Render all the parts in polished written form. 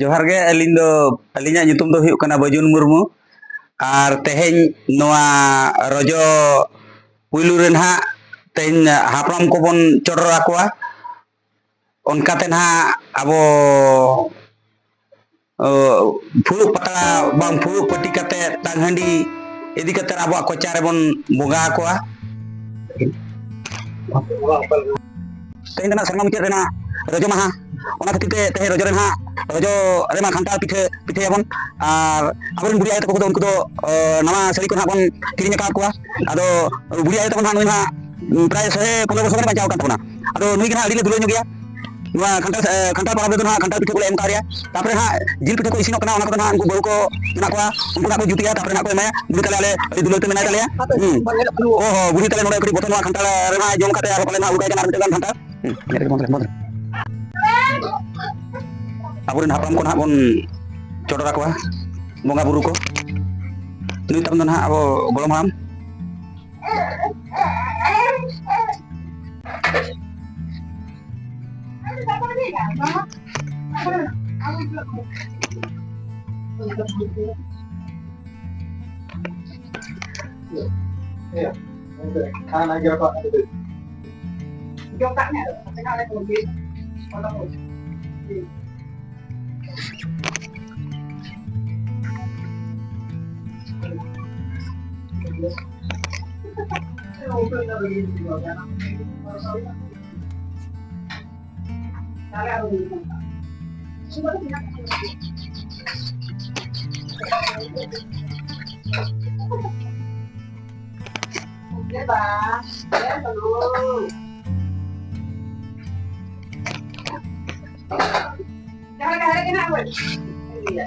जोहार गे अलिंगा nyutum do huyuk kana Bajun Murmu ar teheny noa rojo puilu ren ha teheny hapram ko bon chodor akwa onka ten ha abo phuluk pata bang phuluk pati kate tanghandi idi kate abo kocha bon bonga akwa teheny kana sarma mucet rena rojo maha ona khatir te teh rojo ren ha rojo rema khantal pithe abon ar abon buri ayat ko do unku do nama sari ko bon kirinya ka kwa ado buri ayat ko nui ha pray 15 bosor bancau kan tona ado nui kana adile dulo nyogia nua khantal parab do ha khantal pithe ko em karya tapre ha jil pithe ko isino kana ona ko na unku baru ko na kwa unku na ko jutia tapre na ko emaya buri kale ale dulo te menai kale ya oh buri kale nore ko boton khantal rema jom kate aro kale na ugai kana arbitan khantal nyere mon aburin hapam kon habon chodor akwa bonga buru ko ini teman-teman ha abo golom ham खाना क्या apa Jokaknya, kenal lagi mungkin. Oke, Bang. Ya, belum. Jangan ada kena apa? Iya.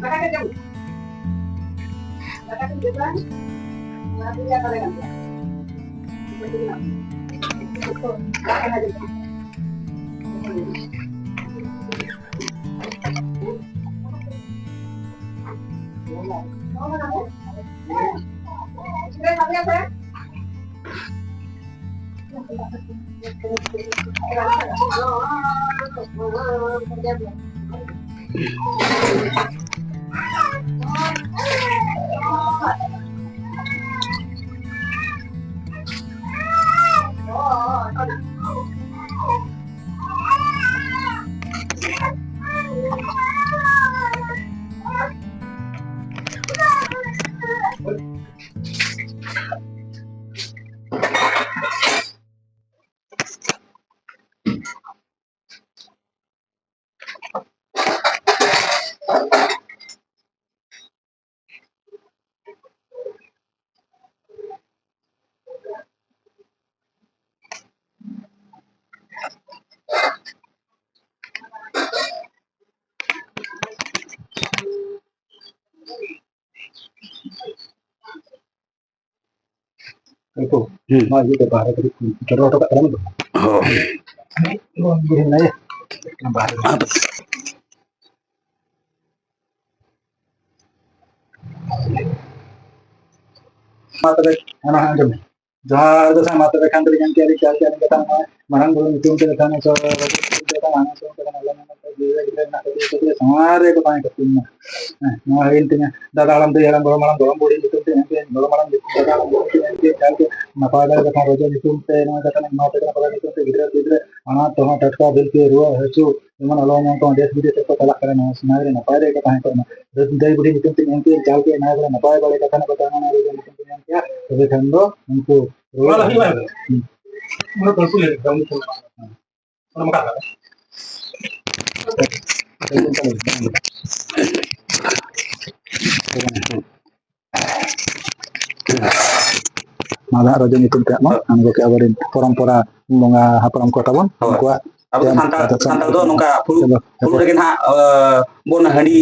Makan jam. Makan jam. Nanti ya kalian. Makan aja. Sudah sampai apa? itu mah itu bahasa tadi jorok tok dalam tuh oh gini aja bahasa mata dek anak aja jahar itu sama mata dek kan dengan kiai kata marang belum itu kita kan so kita mana so kita alam dia kita nak itu samare ko pakai ketimnya nah intinya dalam tuh yang malam bodi itu yang malam itu dalam bodi yang kalau napada kata rojo itu nah kata mata kata pada itu gidra anak tuh tatka bil ke ruah itu memang alam yang tuh des bides ko talak karena samare napada kata yang karena dari bodi itu yang kalau ke nah kata napada balik kata na rojo itu yang क्या तो ठंडो उनको वाला ही वाला मुझे बिल्कुल एकदम तो हम का malah rojo itu tidak mau anggo ke abarin pora-pora monga haparam kota bon kuat abu santal do nongka pulu regen ha bon handi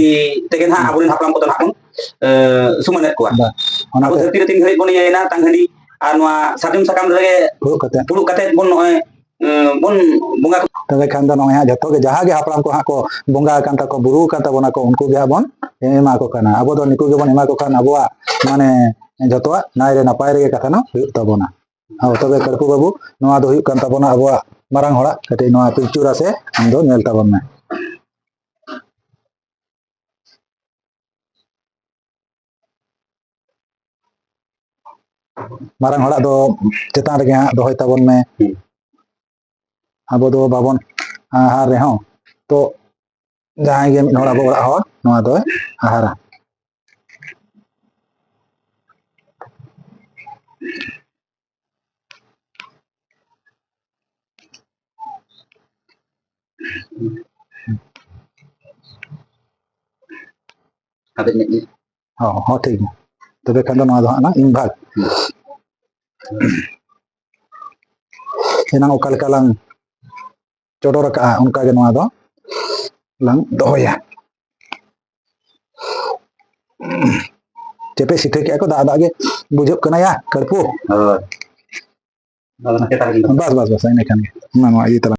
tegen ha aburin hapram kota hakon sumanet kuat abu setir ting hari bon yana tang handi anwa sadim sakam rege pulu kate bon noe bon bunga tabe khanda noe ha jato ke jaha ge hapram ko hako bunga kan ta ko buru kan ta bona ko unku ge bon ema ko kana abo do niku ge bon ema ko kana abo mane jotoa naire napay rege katano tabona हाँ तबे कड़पू बाबू नवा दो हुयुग कान ताबोना अबुआ मारांग होड़ा कटे नवा पिलचू रासे हम दो nail ताबोन में मारांग होड़ा दो चेतान रगे हां दोहय ताबोन में अब दो बाबोन आहार रे हों तो जहां गे मिद होड़ अबो ओड़ा होड़ नवा दो आहारा habis ni हाँ ठीक है तबे खान दो नवा दो ना इन भाग एनांग ओका लेका लांग चोडोर का उनका गे नवा दो लांग दोहया चेपे सिथे के को दादा गे बुझुक कना या कड़पू oh, kalau nak kita lagi बस बस बस इन खान गे ना नवा ई तला